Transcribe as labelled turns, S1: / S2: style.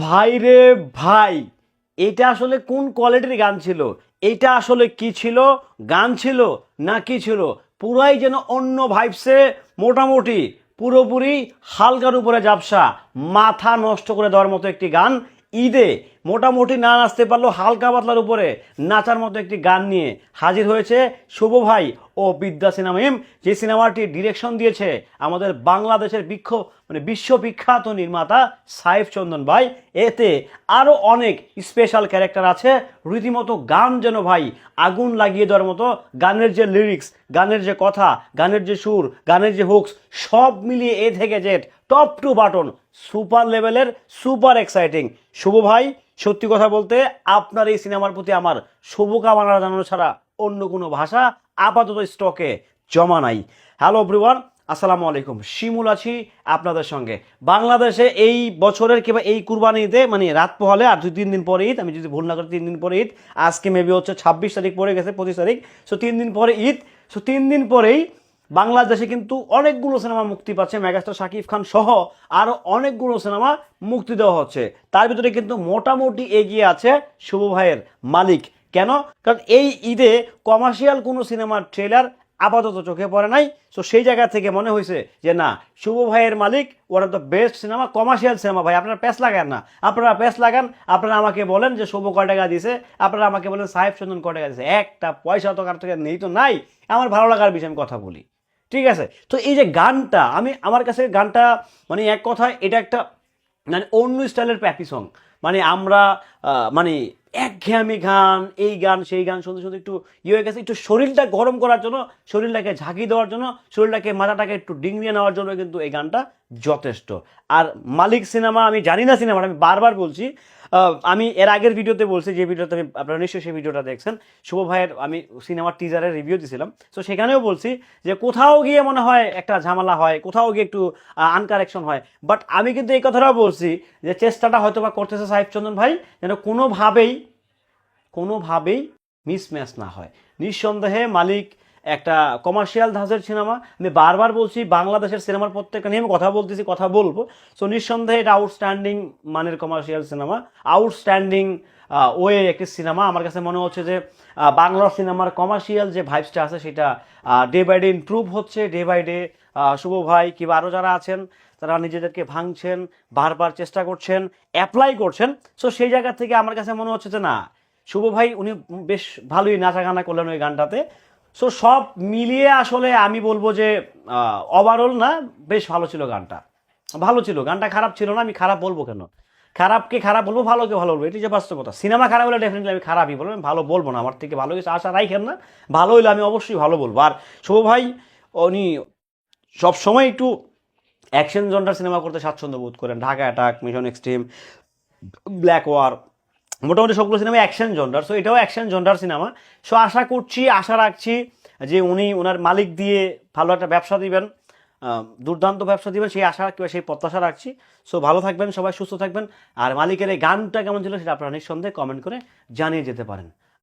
S1: ভাই রে ভাই, এটা আসলে কোন কোয়ালিটির গান ছিল? এটা আসলে কি ছিল? গান ছিল না কি ছিল? পুরাই যেন অন্য ভাইবসে, মোটামুটি পুরোপুরি হালকার উপরে ঝাপসা, মাথা নষ্ট করে দেওয়ার মতো একটি গান। ঈদে মোটামুটি না নাচতে পারলেও হালকা পাতলার উপরে নাচার মতো একটি গান নিয়ে হাজির হয়েছে শুভ ভাই ও বিদ্যা সিনেমা, যে সিনেমাটি ডিরেকশন দিয়েছে আমাদের বাংলাদেশের বিশ্ববিখ্যাত নির্মাতা সাইফ চন্দন ভাই। এতে আরও অনেক স্পেশাল ক্যারেক্টার আছে, রীতিমতো গান যেন ভাই আগুন লাগিয়ে দেওয়ার মতো। গানের যে লিরিক্স, গানের যে কথা, গানের যে সুর, গানের যে হুকস, সব মিলিয়ে এ থেকে Z top to button super লেভেলের, সুপার এক্সাইটিং। শুভ ভাই, সত্যি কথা বলতে আপনার এই সিনেমার প্রতি আমার শুভকামনা জানানো ছাড়া অন্য কোনো ভাষা আপাতত স্টকে জমা নাই। হ্যালো এভরিওয়ান, আসসালামু আলাইকুম। শিমুল আছি আপনাদের সঙ্গে। বাংলাদেশে এই বছরের কিংবা এই কুরবানি ঈদে রাত পোহালে আর 2-3 দিন পরে ঈদ, আমি যদি ভুল না করি 3 দিন পরে ঈদ। আজকে মেবি হচ্ছে 26 তারিখ পরে গেছে, 25 তারিখ। সো 3 দিন পরে ঈদ। সো 3 দিন পরেই বাংলাদেশে কিন্তু অনেকগুলো সিনেমা মুক্তি পাচ্ছে, মেগাস্টার শাকিব খান সহ আরও অনেকগুলো সিনেমা মুক্তি দেওয়া হচ্ছে। তার ভিতরে কিন্তু মোটামুটি এগিয়ে আছে শুভ ভাইয়ের মালিক। কেন? কারণ এই ঈদে কমার্শিয়াল কোনো সিনেমার ট্রেলার আপাতত চোখে পড়ে নাই। সো সেই জায়গা থেকে মনে হয়েছে যে না, শুভ ভাইয়ের Malik one of the best cinema, commercial cinema. ভাই আপনারা প্যাস লাগান না, আপনারা প্যাস লাগান। আপনারা আমাকে বলেন যে শুভ কয় টাকা দিছে, আপনারা আমাকে বলেন সাহেব চন্দন কয় টাকা দিছে। একটা পয়সা তো কার থেকে নেই তো নাই। আমার ভালো লাগার বিষয়ে আমি কথা বলি, ঠিক আছে? তো এই যে গানটা, আমার কাছে গানটা এক কথায় এটা একটা অন্য স্টাইলের প্যাপি সং। আমরা একঘেয়ামি গান, এই গান সেই গান শুনতে শুনতে একটু হয়ে গেছে। একটু শরীরটা গরম করার জন্য, শরীরটাকে ঝাঁকি দেওয়ার জন্য, শরীরটাকে মাথাটাকে একটু ডিঙিয়ে নেওয়ার জন্য কিন্তু এই গানটা যথেষ্ট। আর মালিক সিনেমা, আমি জানি না সিনেমাটা, আমি বারবার বলছি, আমি এর আগের ভিডিওতে বলছি, যে ভিডিওতে আমি, আপনারা নিশ্চয়ই সেই ভিডিওটা দেখছেন, শুভ ভাইয়ের আমি সিনেমার টিজারের রিভিউ দিয়েছিলাম। তো সেখানেও বলছি যে কোথাও গিয়ে মনে হয় একটা ঝামেলা হয়, কোথাও গিয়ে একটু আনকারেকশন হয়। বাট আমি কিন্তু এই কথাটাও বলছি যে চেষ্টাটা হয়তো বা করতেছে সাহেব চন্দন ভাই যেন কোনোভাবেই মিসম্যাচ না হয়। নিঃসন্দেহে মালিক একটা কমার্শিয়াল ধাঁচের সিনেমা। আমি বারবার বলছি, বাংলাদেশের সিনেমার প্রত্যেকটা নিয়ে আমি কথা বলতেছি, কথা বলবো। সো নিঃসন্দেহে এটা আউটস্ট্যান্ডিং মানের কমার্শিয়াল সিনেমা, আউটস্ট্যান্ডিং ওয়ে একটি সিনেমা। আমার কাছে মনে হচ্ছে যে বাংলা সিনেমার কমার্শিয়াল যে ভাইবসটা আছে সেটা ডে বাই ডে ইমপ্রুভ হচ্ছে। ডে বাই ডে শুভ ভাই কিংবা আরও যারা আছেন তারা নিজেদেরকে ভাঙছেন, বারবার চেষ্টা করছেন, অ্যাপ্লাই করছেন। সো সেই জায়গা থেকে আমার কাছে মনে হচ্ছে যে না, শুভ ভাই উনি বেশ ভালোই নাচা গানা করলেন ওই গানটাতে। সো সব মিলিয়ে আসলে আমি বলবো যে ওভারঅল না, বেশ ভালো ছিল গানটা, ভালো ছিল গানটা, খারাপ ছিল না। আমি খারাপ বলবো কেন? খারাপকে খারাপ বলবো, ভালোকে ভালো বলবো, এটি যে বাস্তবতা। সিনেমা খারাপ হলে ডেফিনেটলি আমি খারাপই বলবো, আমি ভালো বলবো না। আমার থেকে ভালো কিছু আশা রাখেন না, ভালো হইলে আমি অবশ্যই ভালো বলবো। আর শুভ ভাই উনি সবসময় একটু অ্যাকশন জনরার সিনেমা করতে স্বাচ্ছন্দ্য বোধ করেন। Dhaka attack, mission extreme, black war, মোটামুটি সবগুলো সিনেমা অ্যাকশন জনরার। সো এটাও অ্যাকশন জনরার সিনেমা। সো আশা রাখছি যে উনি ওনার মালিক দিয়ে ভালো একটা ব্যবসা দিবেন, দুর্দান্ত ব্যবসা দিবেন, সেই আশা কিংবা সেই প্রত্যাশা রাখছি। সো ভালো থাকবেন সবাই, সুস্থ থাকবেন। আর মালিকের এই গানটা কেমন ছিল সেটা আপনারা নিঃসন্দেহে কমেন্ট করে জানিয়ে যেতে পারেন।